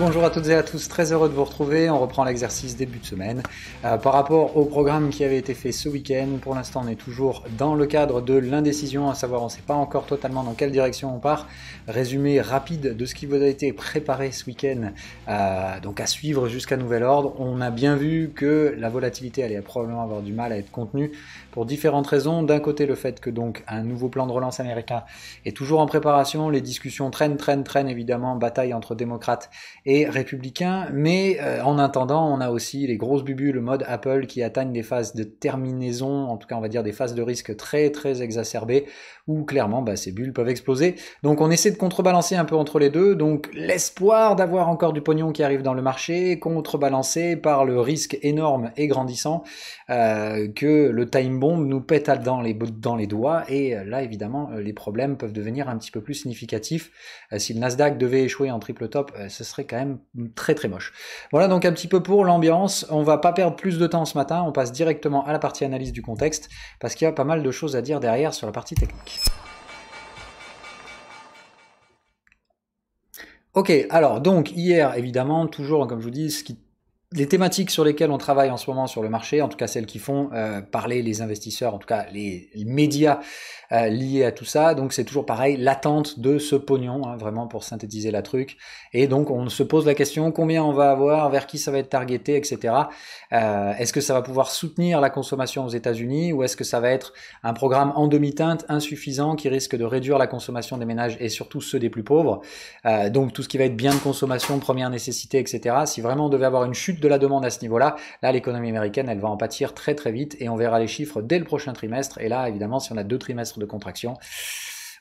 Bonjour à toutes et à tous, très heureux de vous retrouver. On reprend l'exercice début de semaine. Par rapport au programme qui avait été fait ce week-end, pour l'instant on est toujours dans le cadre de l'indécision, à savoir on ne sait pas encore totalement dans quelle direction on part. Résumé rapide de ce qui vous a été préparé ce week-end, donc à suivre jusqu'à nouvel ordre. On a bien vu que la volatilité allait probablement avoir du mal à être contenue pour différentes raisons. D'un côté le fait que donc un nouveau plan de relance américain est toujours en préparation, les discussions traînent évidemment, bataille entre démocrates et républicains, mais en attendant on a aussi les grosses bubules mode Apple qui atteignent des phases de terminaison, en tout cas on va dire des phases de risque très exacerbées, où clairement ces bulles peuvent exploser. Donc on essaie de contrebalancer un peu entre les deux, donc l'espoir d'avoir encore du pognon qui arrive dans le marché, contrebalancé par le risque énorme et grandissant que le time bomb nous pète dans les doigts, et là évidemment les problèmes peuvent devenir un petit peu plus significatifs. Si le Nasdaq devait échouer en triple top, ce serait quand même très moche. Voilà donc un petit peu pour l'ambiance. On va pas perdre plus de temps ce matin, on passe directement à la partie analyse du contexte, parce qu'il y a pas mal de choses à dire derrière sur la partie technique. Ok, alors donc hier évidemment, toujours comme je vous dis, les thématiques sur lesquelles on travaille en ce moment sur le marché, en tout cas celles qui font parler les investisseurs, en tout cas les médias liés à tout ça, donc c'est toujours pareil, l'attente de ce pognon, vraiment pour synthétiser la truc, et donc on se pose la question, combien on va avoir, vers qui ça va être targeté, etc. Est-ce que ça va pouvoir soutenir la consommation aux États-Unis, ou est-ce que ça va être un programme en demi-teinte insuffisant qui risque de réduire la consommation des ménages et surtout ceux des plus pauvres, donc tout ce qui va être biens de consommation, première nécessité, etc. Si vraiment on devait avoir une chute de la demande à ce niveau-là, là l'économie américaine elle va en pâtir très vite, et on verra les chiffres dès le prochain trimestre, et là évidemment si on a 2 trimestres de contraction,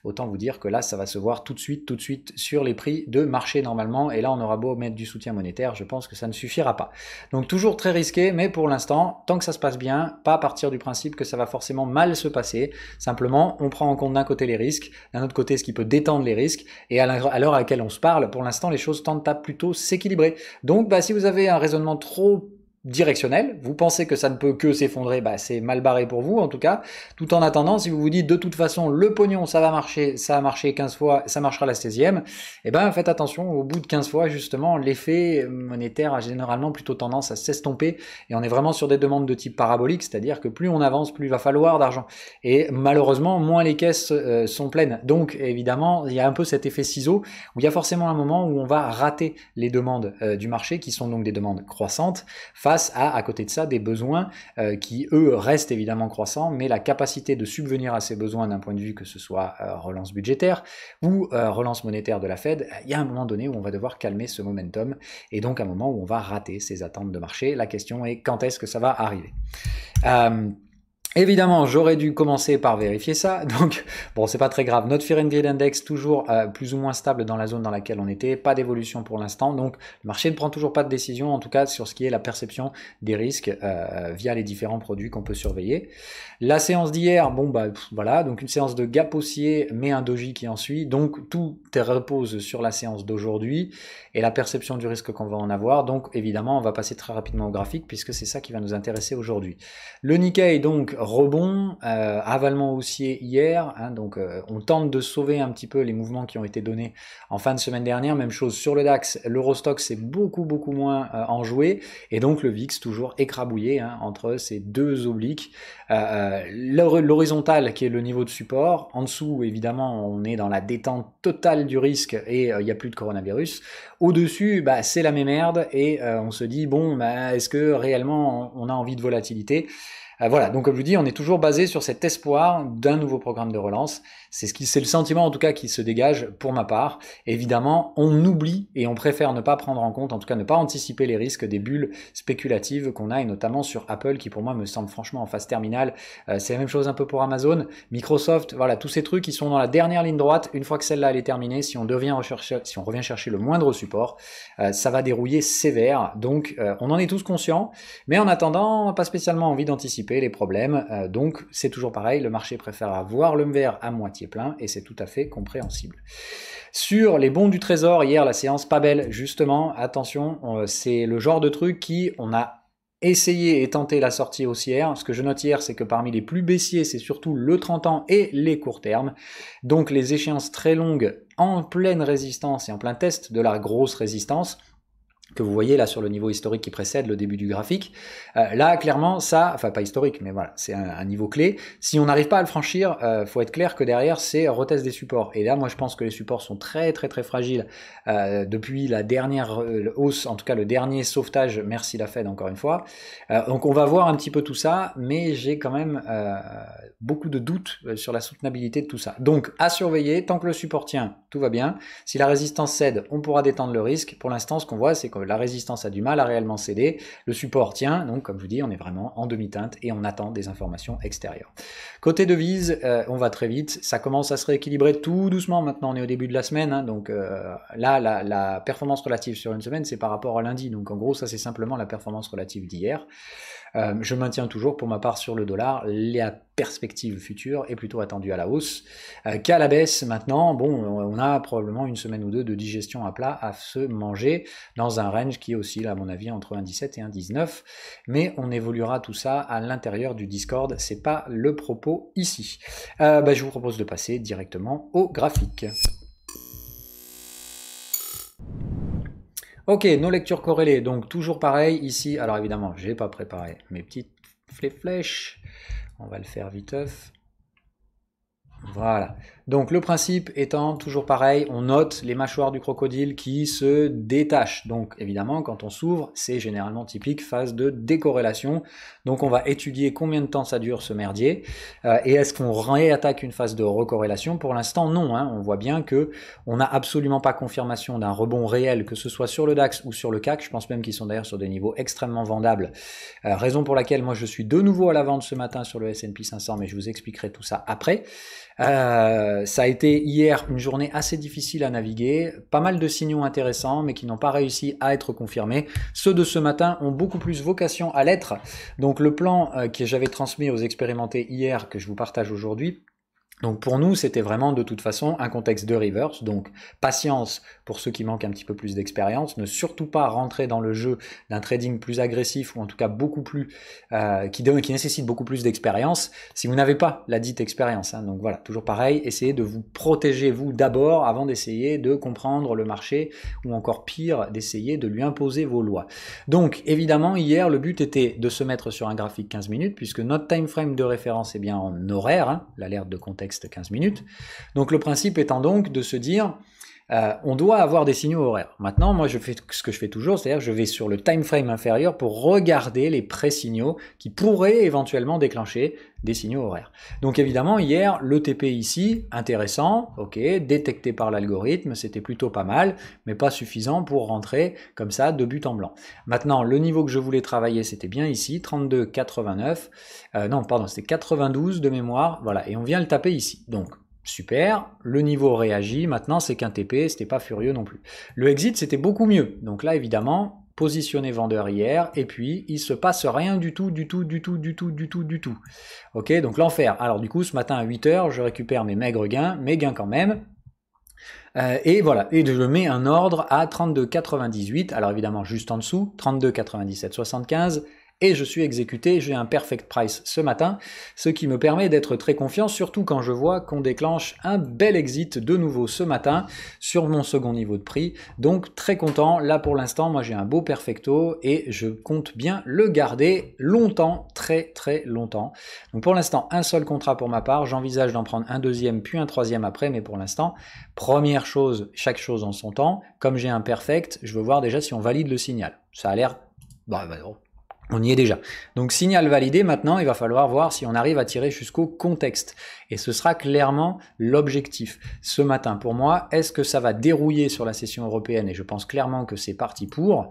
autant vous dire que là ça va se voir tout de suite sur les prix de marché normalement, et là on aura beau mettre du soutien monétaire, je pense que ça ne suffira pas. Donc toujours très risqué, mais pour l'instant, tant que ça se passe bien, pas partir du principe que ça va forcément mal se passer, simplement on prend en compte d'un côté les risques, d'un autre côté ce qui peut détendre les risques, et à l'heure à laquelle on se parle, pour l'instant les choses tendent à plutôt s'équilibrer. Donc si vous avez un raisonnement trop directionnel, vous pensez que ça ne peut que s'effondrer, c'est mal barré pour vous en tout cas, tout en attendant, si vous vous dites de toute façon le pognon ça va marcher, ça a marché 15 fois, ça marchera la 16e, faites attention, au bout de 15 fois justement l'effet monétaire a généralement plutôt tendance à s'estomper, et on est vraiment sur des demandes de type parabolique, c'est-à-dire que plus on avance, plus il va falloir d'argent, et malheureusement moins les caisses sont pleines, donc évidemment il y a un peu cet effet ciseau, où il y a forcément un moment où on va rater les demandes du marché, qui sont donc des demandes croissantes, face à côté de ça, des besoins qui, eux, restent évidemment croissants, mais la capacité de subvenir à ces besoins d'un point de vue que ce soit relance budgétaire ou relance monétaire de la Fed, il y a un moment donné où on va devoir calmer ce momentum, et donc un moment où on va rater ces attentes de marché. La question est quand est-ce que ça va arriver. Évidemment, j'aurais dû commencer par vérifier ça, donc bon, c'est pas très grave. Notre Fear and Greed Index toujours plus ou moins stable dans la zone dans laquelle on était, pas d'évolution pour l'instant, donc le marché ne prend toujours pas de décision, en tout cas sur ce qui est la perception des risques via les différents produits qu'on peut surveiller. La séance d'hier, voilà, donc une séance de gap haussier, mais un doji qui en suit, donc tout repose sur la séance d'aujourd'hui et la perception du risque qu'on va en avoir, donc évidemment on va passer très rapidement au graphique puisque c'est ça qui va nous intéresser aujourd'hui. Le Nikkei donc rebond, avalement haussier hier, donc on tente de sauver un petit peu les mouvements qui ont été donnés en fin de semaine dernière, même chose sur le DAX, l'Eurostoxx c'est beaucoup moins enjoué, et donc le VIX toujours écrabouillé entre ces deux obliques, l'horizontale qui est le niveau de support, en dessous évidemment on est dans la détente totale du risque et il n'y a plus de coronavirus, au-dessus c'est la même merde, et on se dit est-ce que réellement on a envie de volatilité? Voilà, donc comme je vous dis, on est toujours basé sur cet espoir d'un nouveau programme de relance. C'est le sentiment en tout cas qui se dégage pour ma part. Évidemment, on oublie et on préfère ne pas prendre en compte, en tout cas ne pas anticiper les risques des bulles spéculatives qu'on a, et notamment sur Apple qui pour moi me semble franchement en phase terminale. C'est la même chose un peu pour Amazon, Microsoft, voilà, tous ces trucs qui sont dans la dernière ligne droite. Une fois que celle-là elle est terminée, si on revient chercher le moindre support, ça va dérouiller sévère. Donc on en est tous conscients, mais en attendant, on n'a pas spécialement envie d'anticiper les problèmes, donc c'est toujours pareil, le marché préfère avoir le verre à moitié plein, et c'est tout à fait compréhensible. Sur les bons du trésor, hier la séance pas belle, justement, attention, c'est le genre de truc qui, on a essayé et tenté la sortie haussière. Ce que je note hier, c'est que parmi les plus baissiers, c'est surtout le 30 ans et les courts termes, donc les échéances très longues en pleine résistance et en plein test de la grosse résistance. que vous voyez là sur le niveau historique qui précède le début du graphique. Là, clairement, ça, enfin pas historique, mais voilà, c'est un niveau clé. Si on n'arrive pas à le franchir, faut être clair que derrière, c'est retest des supports. Et là, moi, je pense que les supports sont très fragiles depuis la dernière hausse, en tout cas le dernier sauvetage, merci la Fed encore une fois. Donc on va voir un petit peu tout ça, mais j'ai quand même beaucoup de doutes sur la soutenabilité de tout ça. Donc à surveiller, tant que le support tient, tout va bien. Si la résistance cède, on pourra détendre le risque. Pour l'instant, ce qu'on voit, c'est que la résistance a du mal à réellement céder. Le support tient, donc comme je vous dis, on est vraiment en demi-teinte et on attend des informations extérieures. Côté devise, on va très vite. Ça commence à se rééquilibrer tout doucement. Maintenant, on est au début de la semaine. Hein, donc là, la performance relative sur une semaine, c'est par rapport à lundi. Donc en gros, ça c'est simplement la performance relative d'hier. Je maintiens toujours pour ma part sur le dollar, la perspective future est plutôt attendue à la hausse qu'à la baisse. Maintenant, bon, on a probablement une semaine ou deux de digestion à plat à se manger dans un range qui oscille à mon avis entre 1,17 et 1,19, mais on évoluera tout ça à l'intérieur du Discord, c'est pas le propos ici. Je vous propose de passer directement au graphique. Ok, nos lectures corrélées, donc toujours pareil ici. Alors évidemment, j'ai pas préparé mes petites flèches. On va le faire viteuf. Voilà. Donc le principe étant toujours pareil, on note les mâchoires du crocodile qui se détachent. Donc évidemment, quand on s'ouvre, c'est généralement typique phase de décorrélation. Donc on va étudier combien de temps ça dure ce merdier. Et est-ce qu'on réattaque une phase de recorrélation? Pour l'instant, non. Hein. On voit bien que on n'a absolument pas confirmation d'un rebond réel, que ce soit sur le DAX ou sur le CAC. Je pense même qu'ils sont d'ailleurs sur des niveaux extrêmement vendables. Raison pour laquelle moi je suis de nouveau à la vente ce matin sur le S&P 500, mais je vous expliquerai tout ça après. Ça a été hier une journée assez difficile à naviguer, pas mal de signaux intéressants mais qui n'ont pas réussi à être confirmés. Ceux de ce matin ont beaucoup plus vocation à l'être. Donc le plan que j'avais transmis aux expérimentés hier, que je vous partage aujourd'hui, donc pour nous, c'était vraiment de toute façon un contexte de reverse, donc patience pour ceux qui manquent un petit peu plus d'expérience, ne surtout pas rentrer dans le jeu d'un trading plus agressif ou en tout cas beaucoup plus qui nécessite beaucoup plus d'expérience si vous n'avez pas la dite expérience. Hein. Donc voilà, toujours pareil, essayez de vous protéger vous d'abord avant d'essayer de comprendre le marché ou encore pire, d'essayer de lui imposer vos lois. Donc évidemment, hier, le but était de se mettre sur un graphique 15 minutes puisque notre time frame de référence est bien en horaire, hein, l'alerte de contexte 15 minutes. Donc le principe étant donc de se dire on doit avoir des signaux horaires. Maintenant, moi je fais ce que je fais toujours, c'est-à-dire je vais sur le time frame inférieur pour regarder les pré-signaux qui pourraient éventuellement déclencher des signaux horaires. Donc évidemment, hier, le TP ici, intéressant, ok, détecté par l'algorithme, c'était plutôt pas mal, mais pas suffisant pour rentrer comme ça de but en blanc. Maintenant, le niveau que je voulais travailler, c'était bien ici, 32,89, non, pardon, c'était 92 de mémoire, voilà, et on vient le taper ici. Donc, super, le niveau réagit, maintenant c'est qu'un TP, c'était pas furieux non plus. Le exit, c'était beaucoup mieux, donc là évidemment, positionné vendeur hier, et puis il se passe rien du tout. Ok, donc l'enfer. Alors du coup, ce matin à 8h, je récupère mes maigres gains, mes gains quand même, et voilà, et je mets un ordre à 32,98, alors évidemment juste en dessous, 32,97,75, et je suis exécuté, j'ai un perfect price ce matin, ce qui me permet d'être très confiant, surtout quand je vois qu'on déclenche un bel exit de nouveau ce matin sur mon second niveau de prix. Donc très content, là pour l'instant, moi j'ai un beau perfecto et je compte bien le garder longtemps, très longtemps. Donc pour l'instant, un seul contrat pour ma part, j'envisage d'en prendre un deuxième puis un troisième après, mais pour l'instant, première chose, chaque chose en son temps, comme j'ai un perfect, je veux voir déjà si on valide le signal. Ça a l'air... on y est déjà. Donc signal validé, maintenant il va falloir voir si on arrive à tirer jusqu'au contexte. Et ce sera clairement l'objectif. Ce matin pour moi, est-ce que ça va dérouiller sur la session européenne? Et je pense clairement que c'est parti pour.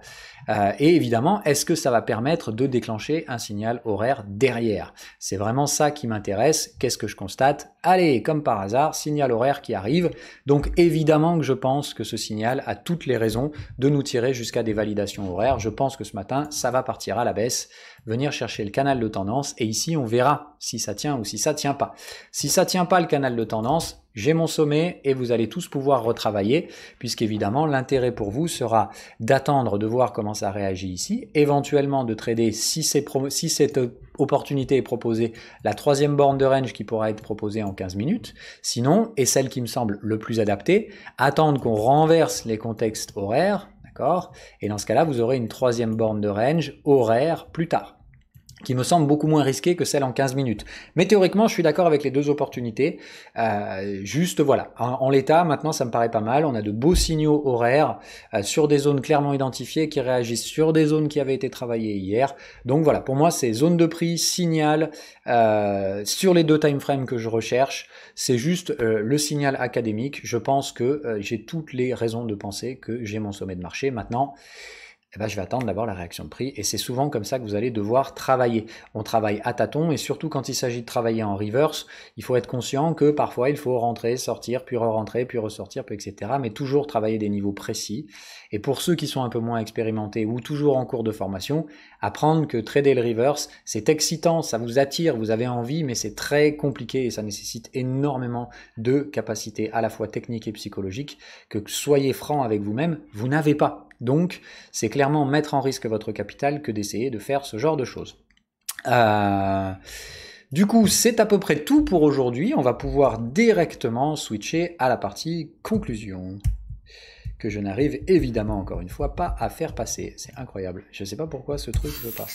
Et évidemment, est-ce que ça va permettre de déclencher un signal horaire derrière? C'est vraiment ça qui m'intéresse. Qu'est-ce que je constate? Allez, comme par hasard, signal horaire qui arrive. Donc évidemment que je pense que ce signal a toutes les raisons de nous tirer jusqu'à des validations horaires. Je pense que ce matin, ça va partir à la baisse, venir chercher le canal de tendance. Et ici, on verra si ça tient ou si ça tient pas. Si ça tient pas le canal de tendance, j'ai mon sommet et vous allez tous pouvoir retravailler, puisqu'évidemment l'intérêt pour vous sera d'attendre de voir comment ça réagit ici, éventuellement de trader si cette opportunité est proposée, la troisième borne de range qui pourra être proposée en 15 minutes, sinon, et celle qui me semble le plus adaptée, attendre qu'on renverse les contextes horaires, d'accord? Et dans ce cas-là, vous aurez une troisième borne de range horaire plus tard, qui me semble beaucoup moins risquée que celle en 15 minutes. Mais théoriquement, je suis d'accord avec les deux opportunités. Juste voilà, en l'état, maintenant, ça me paraît pas mal. On a de beaux signaux horaires sur des zones clairement identifiées qui réagissent sur des zones qui avaient été travaillées hier. Donc voilà, pour moi, c'est zone de prix, signal, sur les deux time frames que je recherche. C'est juste le signal académique. Je pense que j'ai toutes les raisons de penser que j'ai mon sommet de marché. Maintenant, eh ben, je vais attendre d'abord la réaction de prix, et c'est souvent comme ça que vous allez devoir travailler. On travaille à tâtons, et surtout quand il s'agit de travailler en reverse, il faut être conscient que parfois il faut rentrer, sortir, puis re-rentrer, puis ressortir, puis etc. Mais toujours travailler des niveaux précis. Et pour ceux qui sont un peu moins expérimentés ou toujours en cours de formation, apprendre que trader le reverse, c'est excitant, ça vous attire, vous avez envie, mais c'est très compliqué et ça nécessite énormément de capacités à la fois techniques et psychologiques que soyez franc avec vous-même, vous n'avez pas. Donc, c'est clairement mettre en risque votre capital que d'essayer de faire ce genre de choses. Du coup, c'est à peu près tout pour aujourd'hui. On va pouvoir directement switcher à la partie conclusion, que je n'arrive évidemment, encore une fois, pas à faire passer. C'est incroyable. Je ne sais pas pourquoi ce truc veut pas.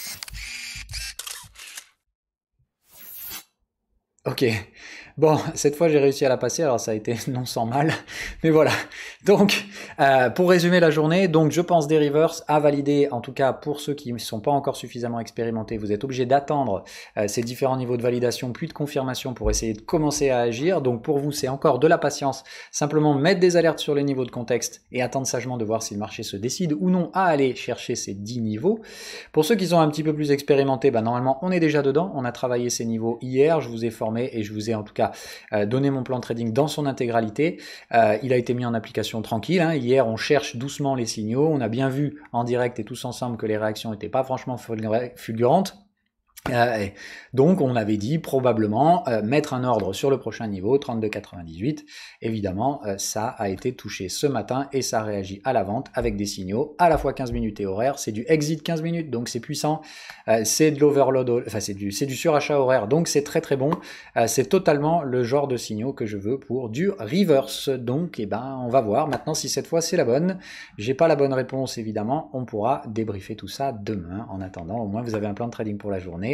Ok, bon, cette fois j'ai réussi à la passer, alors ça a été non sans mal, mais voilà. Donc, pour résumer la journée, donc je pense des reverse à valider, en tout cas pour ceux qui ne sont pas encore suffisamment expérimentés, vous êtes obligé d'attendre ces différents niveaux de validation puis de confirmation pour essayer de commencer à agir. Donc pour vous, c'est encore de la patience, simplement mettre des alertes sur les niveaux de contexte et attendre sagement de voir si le marché se décide ou non à aller chercher ces 10 niveaux. Pour ceux qui sont un petit peu plus expérimentés, normalement on est déjà dedans, on a travaillé ces niveaux hier, je vous ai formé et je vous ai en tout cas donné mon plan de trading dans son intégralité. Il a été mis en application tranquille. Hier, on cherche doucement les signaux. On a bien vu en direct et tous ensemble que les réactions n'étaient pas franchement fulgurantes. Donc on avait dit probablement mettre un ordre sur le prochain niveau, 32,98. Évidemment, ça a été touché ce matin et ça réagit à la vente avec des signaux à la fois 15 minutes et horaire. C'est du exit 15 minutes, donc c'est puissant. C'est de l'overload, enfin c'est du surachat horaire, donc c'est très très bon. C'est totalement le genre de signaux que je veux pour du reverse. Donc on va voir maintenant si cette fois c'est la bonne. J'ai pas la bonne réponse évidemment, on pourra débriefer tout ça demain. En attendant, au moins vous avez un plan de trading pour la journée.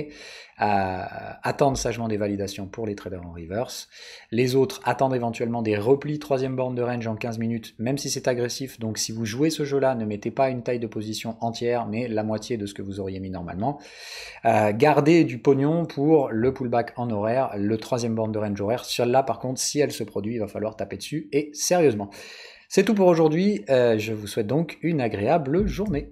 Attendre sagement des validations pour les traders en reverse. Les autres attendent éventuellement des replis troisième borne de range en 15 minutes, même si c'est agressif. Donc si vous jouez ce jeu-là, ne mettez pas une taille de position entière, mais la moitié de ce que vous auriez mis normalement. Gardez du pognon pour le pullback en horaire, le troisième borne de range horaire. Celle-là, par contre, si elle se produit, il va falloir taper dessus et sérieusement. C'est tout pour aujourd'hui. Je vous souhaite donc une agréable journée.